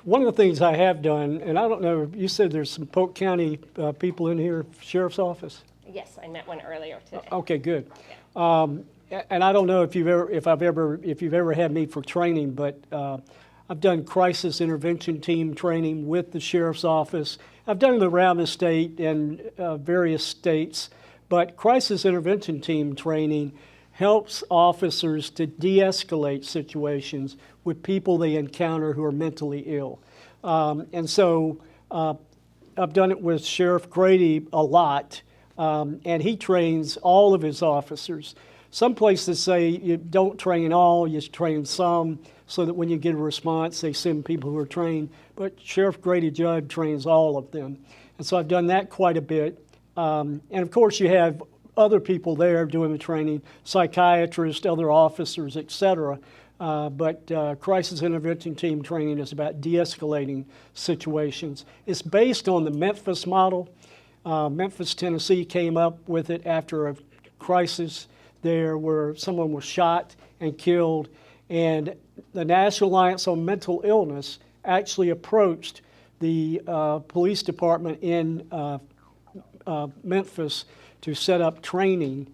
[SPEAKER 4] one of the things I have done, and I don't know, you said there's some Polk County people in here, Sheriff's Office?
[SPEAKER 3] Yes, I met one earlier today.
[SPEAKER 4] Okay, good. And I don't know if you've ever had me for training, but I've done crisis intervention team training with the Sheriff's Office. I've done it around the state and various states, but crisis intervention team training helps officers to de-escalate situations with people they encounter who are mentally ill. And so I've done it with Sheriff Grady a lot, and he trains all of his officers. Some places say you don't train all, you train some, so that when you get a response, they send people who are trained. But Sheriff Grady Judd trains all of them. And so I've done that quite a bit. And of course, you have other people there doing the training, psychiatrists, other officers, et cetera. But crisis intervention team training is about de-escalating situations. It's based on the Memphis model. Memphis, Tennessee came up with it after a crisis there where someone was shot and killed. And the National Alliance on Mental Illness actually approached the police department in Memphis to set up training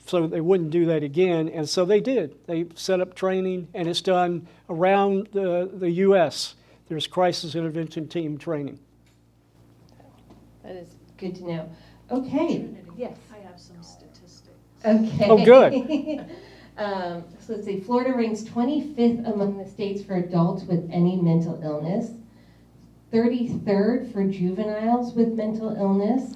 [SPEAKER 4] so that they wouldn't do that again. And so they did. They set up training, and it's done around the U.S. There's crisis intervention team training.
[SPEAKER 3] That is good to know. Okay.
[SPEAKER 6] Trinity,
[SPEAKER 3] yes.
[SPEAKER 6] I have some statistics.
[SPEAKER 3] Okay.
[SPEAKER 4] Oh, good.
[SPEAKER 3] So let's see. Florida ranks 25th among the states for adults with any mental illness, 33rd for juveniles with mental illness,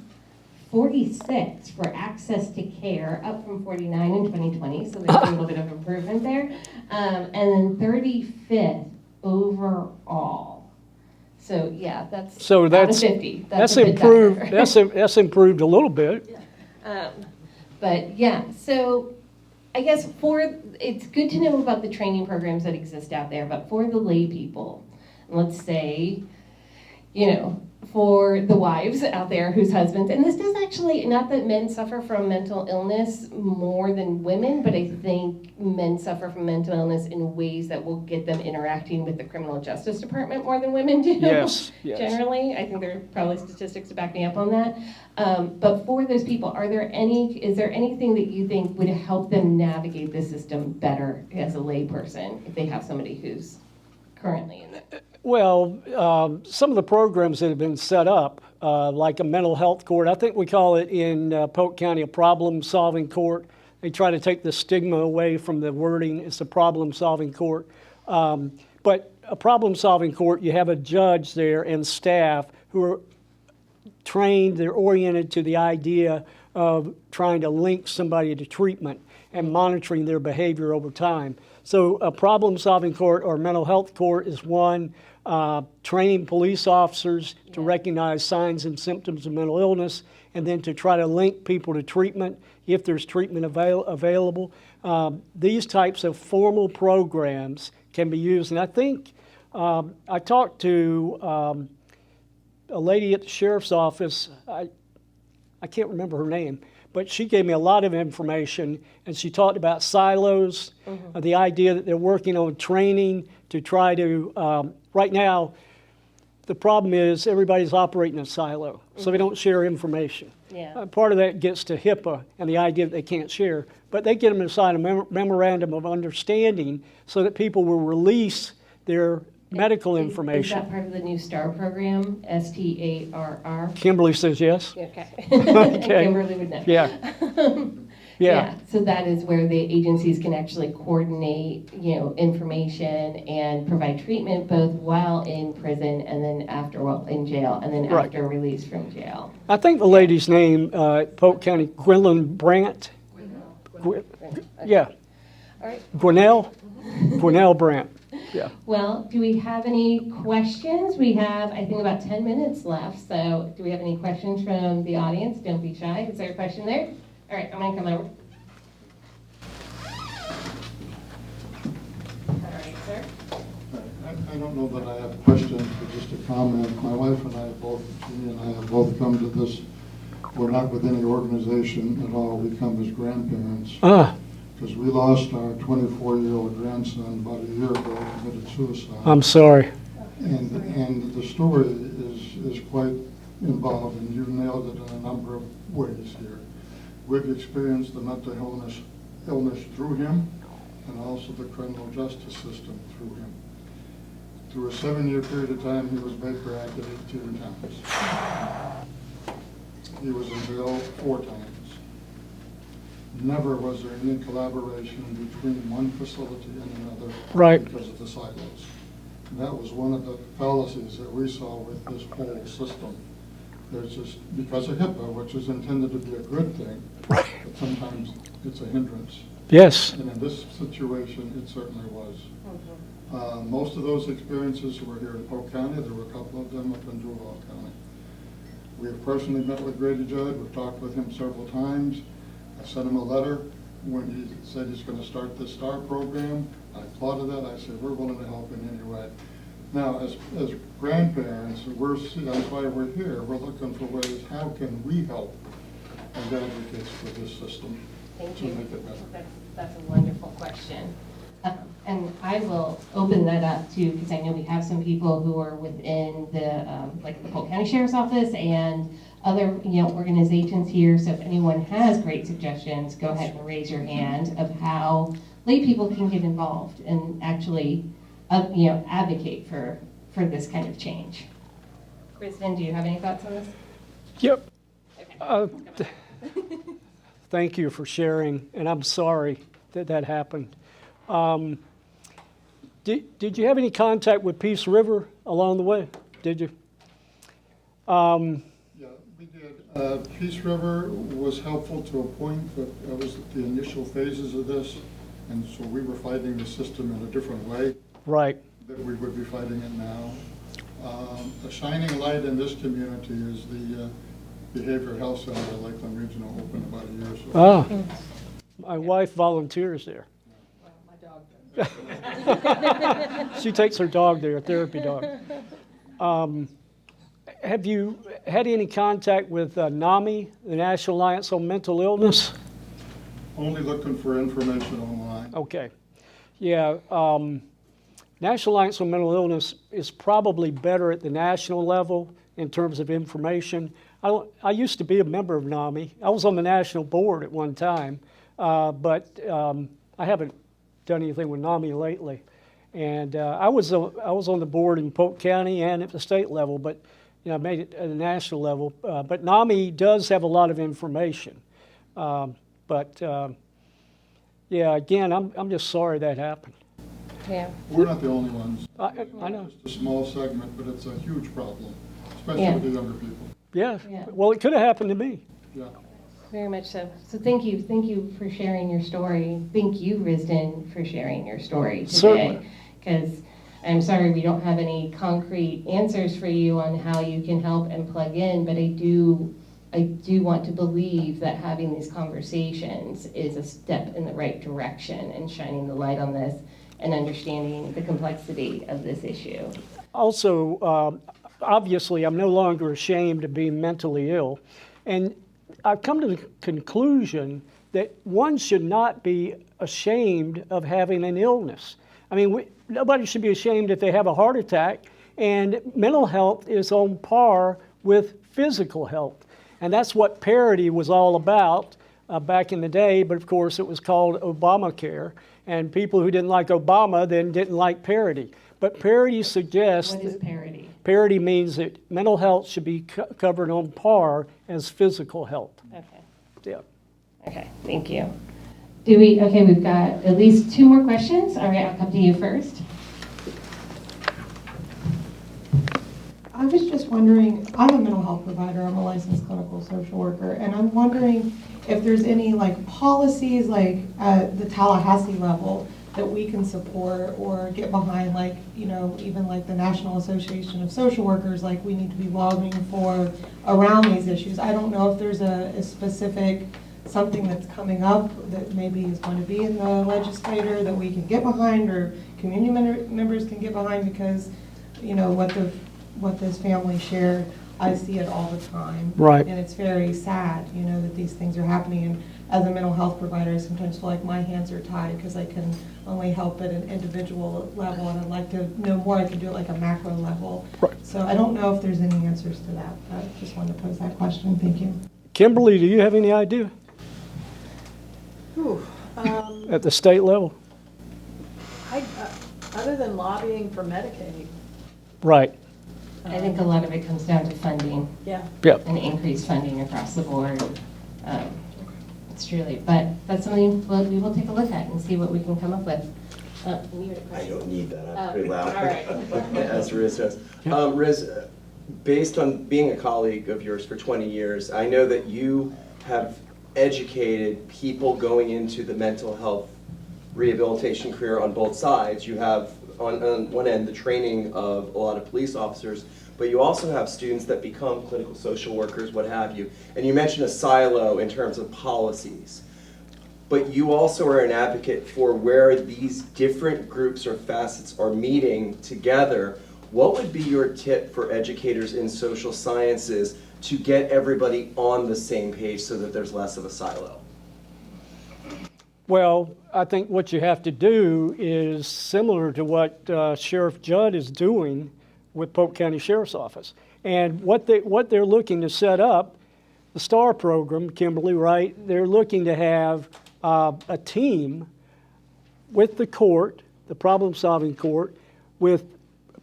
[SPEAKER 3] 46 for access to care, up from 49 in 2020, so there's a little bit of improvement there, and then 35th overall. So yeah, that's
[SPEAKER 4] So
[SPEAKER 3] out
[SPEAKER 4] that's
[SPEAKER 3] of 50.
[SPEAKER 4] That's
[SPEAKER 3] a bit
[SPEAKER 4] improved.
[SPEAKER 3] better.
[SPEAKER 4] That's improved a little bit.
[SPEAKER 3] But yeah, so I guess it's good to know about the training programs that exist out there, but for the lay people, let's say, for the wives out there whose husbands, and this does actually, not that men suffer from mental illness more than women, but I think men suffer from mental illness in ways that will get them interacting with the criminal justice department more than women do.
[SPEAKER 4] Yes.
[SPEAKER 3] Generally, I think there are probably statistics to back me up on that. But for those people, is there anything that you think would help them navigate the system better as a layperson if they have somebody who's currently in it?
[SPEAKER 4] Well, some of the programs that have been set up, like a mental health court, I think we call it in Polk County a problem-solving court. They try to take the stigma away from the wording. It's a problem-solving court. But a problem-solving court, you have a judge there and staff who are trained, they're oriented to the idea of trying to link somebody to treatment and monitoring their behavior over time. So a problem-solving court or mental health court is one. Training police officers to recognize signs and symptoms of mental illness, and then to try to link people to treatment if there's treatment available. These types of formal programs can be used. And I think I talked to a lady at the sheriff's office. I can't remember her name, but she gave me a lot of information, and she talked about silos, the idea that they're working on training to try to, right now, the problem is everybody's operating a silo, so they don't share information.
[SPEAKER 3] Yeah.
[SPEAKER 4] Part of that gets to HIPAA and the idea that they can't share, but they get them to sign a memorandum of understanding so that people will release their medical
[SPEAKER 3] Is
[SPEAKER 4] information.
[SPEAKER 3] that part of the new STAR program, STARR?
[SPEAKER 4] Kimberly says yes.
[SPEAKER 3] Okay.
[SPEAKER 4] Okay.
[SPEAKER 3] Kimberly would know.
[SPEAKER 4] Yeah. Yeah.
[SPEAKER 3] So that is where the agencies can actually coordinate, information and provide treatment both while in prison and then after, while in jail, and then
[SPEAKER 4] Right.
[SPEAKER 3] after release from jail.
[SPEAKER 4] I think the lady's name, Polk County, Gwendolyn Brandt. Yeah,
[SPEAKER 3] All right.
[SPEAKER 4] Gwinnell Brandt. Yeah.
[SPEAKER 3] Well, do we have any questions? We have, I think, about 10 minutes left. So do we have any questions from the audience? Don't be shy. Is there a question there? All right, I'm going to come over. All right, sir.
[SPEAKER 6] I don't know that I have questions, but just a comment. My wife and I both, Jeannie and I have both come to this. We're not with any organization at all. We come as grandparents. Because we lost our 24-year-old grandson about a year ago, committed suicide.
[SPEAKER 4] I'm sorry.
[SPEAKER 6] And the story is quite involved, and you nailed it in a number of ways here. We've experienced the mental illness through him, and also the criminal justice system through him. Through a 7-year period of time, he was Baker acted 18 times. He was in jail 4 times. Never was there any collaboration between one facility and another
[SPEAKER 4] Right.
[SPEAKER 6] because of the silos. And that was one of the fallacies that we saw with this whole system. There's just, because of HIPAA, which is intended to be a good thing,
[SPEAKER 4] Right.
[SPEAKER 6] but sometimes it's a hindrance.
[SPEAKER 4] Yes.
[SPEAKER 6] And in this situation, it certainly was. Most of those experiences were here in Polk County. There were a couple of them up in Duval County. We have personally met with Grady Judd. We've talked with him several times. I sent him a letter when he said he's going to start this STAR program. I applauded that. I said, we're willing to help in any way. Now, as grandparents, that's why we're here. We're looking for ways, how can we help as advocates for this system
[SPEAKER 3] Thank
[SPEAKER 6] to
[SPEAKER 3] you.
[SPEAKER 6] make it better?
[SPEAKER 3] That's a wonderful question. And I will open that up too, because I know we have some people who are within the, like the Polk County Sheriff's Office and other, organizations here. So if anyone has great suggestions, go ahead and raise your hand of how lay people can get involved and actually, advocate for this kind of change. Risdon, do you have any thoughts on this?
[SPEAKER 4] Yep.
[SPEAKER 3] Okay.
[SPEAKER 4] Thank you for sharing, and I'm sorry that happened. Did you have any contact with Peace River along the way? Did you?
[SPEAKER 6] Yeah, we did. Peace River was helpful to a point, but that was the initial phases of this, and so we were fighting the system in a different way
[SPEAKER 4] Right.
[SPEAKER 6] that we would be fighting it now. A shining light in this community is the Behavioral Health Center at Lakeland Regional opened about a year or so.
[SPEAKER 4] My wife volunteers there.
[SPEAKER 3] My dog.
[SPEAKER 4] She takes her dog there, a therapy dog. Have you had any contact with NAMI, the National Alliance on Mental Illness?
[SPEAKER 6] Only looking for information online.
[SPEAKER 4] Okay. Yeah. National Alliance on Mental Illness is probably better at the national level in terms of information. I used to be a member of NAMI. I was on the national board at one time, but I haven't done anything with NAMI lately. And I was on the board in Polk County and at the state level, but I made it at the national level. But NAMI does have a lot of information. Yeah, again, I'm just sorry that happened.
[SPEAKER 3] Yeah.
[SPEAKER 6] We're not the only ones.
[SPEAKER 4] I know.
[SPEAKER 6] It's a small segment, but it's a huge problem, especially
[SPEAKER 3] Yeah.
[SPEAKER 6] with the younger people.
[SPEAKER 4] Yeah.
[SPEAKER 3] Yeah.
[SPEAKER 4] Well, it could have happened to me.
[SPEAKER 6] Yeah.
[SPEAKER 3] Very much so. So thank you for sharing your story. Thank you, Risdon, for sharing your story today.
[SPEAKER 4] Certainly.
[SPEAKER 3] Because I'm sorry we don't have any concrete answers for you on how you can help and plug in, but I do want to believe that having these conversations is a step in the right direction and shining the light on this and understanding the complexity of this issue.
[SPEAKER 4] Also, obviously, I'm no longer ashamed of being mentally ill. And I've come to the conclusion that one should not be ashamed of having an illness. I mean, nobody should be ashamed if they have a heart attack, and mental health is on par with physical health. And that's what parity was all about back in the day, but of course it was called Obamacare, and people who didn't like Obama then didn't like parity. But parity suggests...
[SPEAKER 3] What is parity?
[SPEAKER 4] Parity means that mental health should be covered on par as physical health.
[SPEAKER 3] Okay.
[SPEAKER 4] Yeah.
[SPEAKER 3] Okay, thank you. Okay, we've got at least 2 more questions. All right, I'll come to you first.
[SPEAKER 7] I was just wondering, I'm a mental health provider, I'm a licensed clinical social worker, and I'm wondering if there's any policies at the Tallahassee level that we can support or get behind, even the National Association of Social Workers, we need to be lobbying for around these issues. I don't know if there's a specific something that's coming up that maybe is going to be in the legislature that we can get behind or community members can get behind, because what this family shared, I see it all the time.
[SPEAKER 4] Right.
[SPEAKER 7] And it's very sad, that these things are happening. And as a mental health provider, I sometimes feel like my hands are tied because I can only help at an individual level, and I'd like to know more. I can do it a macro level.
[SPEAKER 4] Right.
[SPEAKER 7] So I don't know if there's any answers to that. I just wanted to pose that question. Thank you.
[SPEAKER 4] Kimberly, do you have any idea at the state level?
[SPEAKER 8] Other than lobbying for Medicaid.
[SPEAKER 4] Right.
[SPEAKER 3] I think a lot of it comes down to funding.
[SPEAKER 8] Yeah.
[SPEAKER 4] Yep.
[SPEAKER 3] And increased funding across the board. It's truly, but that's something we will take a look at and see what we can come up with. You had a
[SPEAKER 9] I
[SPEAKER 3] question?
[SPEAKER 9] don't need that, I'm pretty loud.
[SPEAKER 3] All right.
[SPEAKER 9] As Riz does. Riz, based on being a colleague of yours for 20 years, I know that you have educated people going into the mental health rehabilitation career on both sides. You have, on one end, the training of a lot of police officers, but you also have students that become clinical social workers, what have you. And you mentioned a silo in terms of policies. But you also are an advocate for where these different groups or facets are meeting together. What would be your tip for educators in social sciences to get everybody on the same page so that there's less of a silo?
[SPEAKER 4] Well, I think what you have to do is similar to what Sheriff Judd is doing with Polk County Sheriff's Office. And what they're looking to set up, the STAR program, Kimberly, right? They're looking to have a team with the court, the problem-solving court, with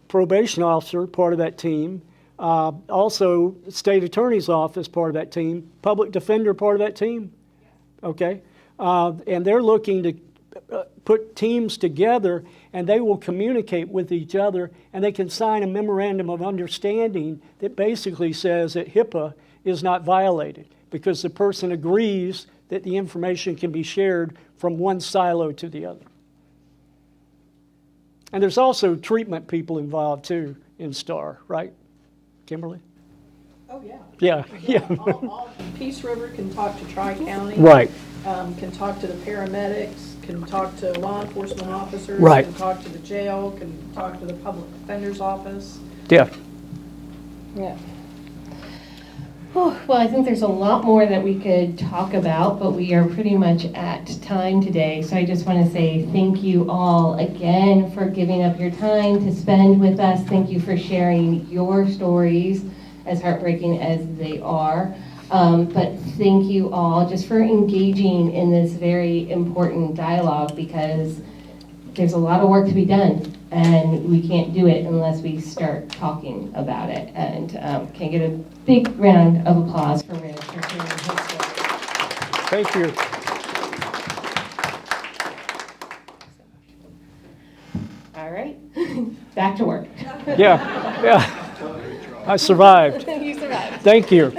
[SPEAKER 4] probation officer, part of that team, also state attorney's office, part of that team, public defender, part of that team, okay? And they're looking to put teams together, and they will communicate with each other, and they can sign a memorandum of understanding that basically says that HIPAA is not violated because the person agrees that the information can be shared from one silo to the other. And there's also treatment people involved too in STAR, right, Kimberly?
[SPEAKER 8] Oh, yeah.
[SPEAKER 4] Yeah.
[SPEAKER 8] All Peace River can talk to Tri-County.
[SPEAKER 4] Right.
[SPEAKER 8] Can talk to the paramedics, can talk to law enforcement officers.
[SPEAKER 4] Right.
[SPEAKER 8] Can talk to the jail, can talk to the public defender's office.
[SPEAKER 4] Yeah.
[SPEAKER 3] Yeah. Oh, well, I think there's a lot more that we could talk about, but we are pretty much at time today. So I just want to say thank you all again for giving up your time to spend with us. Thank you for sharing your stories, as heartbreaking as they are. But thank you all just for engaging in this very important dialogue, because there's a lot of work to be done, and we can't do it unless we start talking about it. And can I get a big round of applause for Riz for sharing his story.
[SPEAKER 4] Thank you.
[SPEAKER 3] All right, back to work.
[SPEAKER 4] Yeah. I survived.
[SPEAKER 3] You survived.
[SPEAKER 4] Thank you.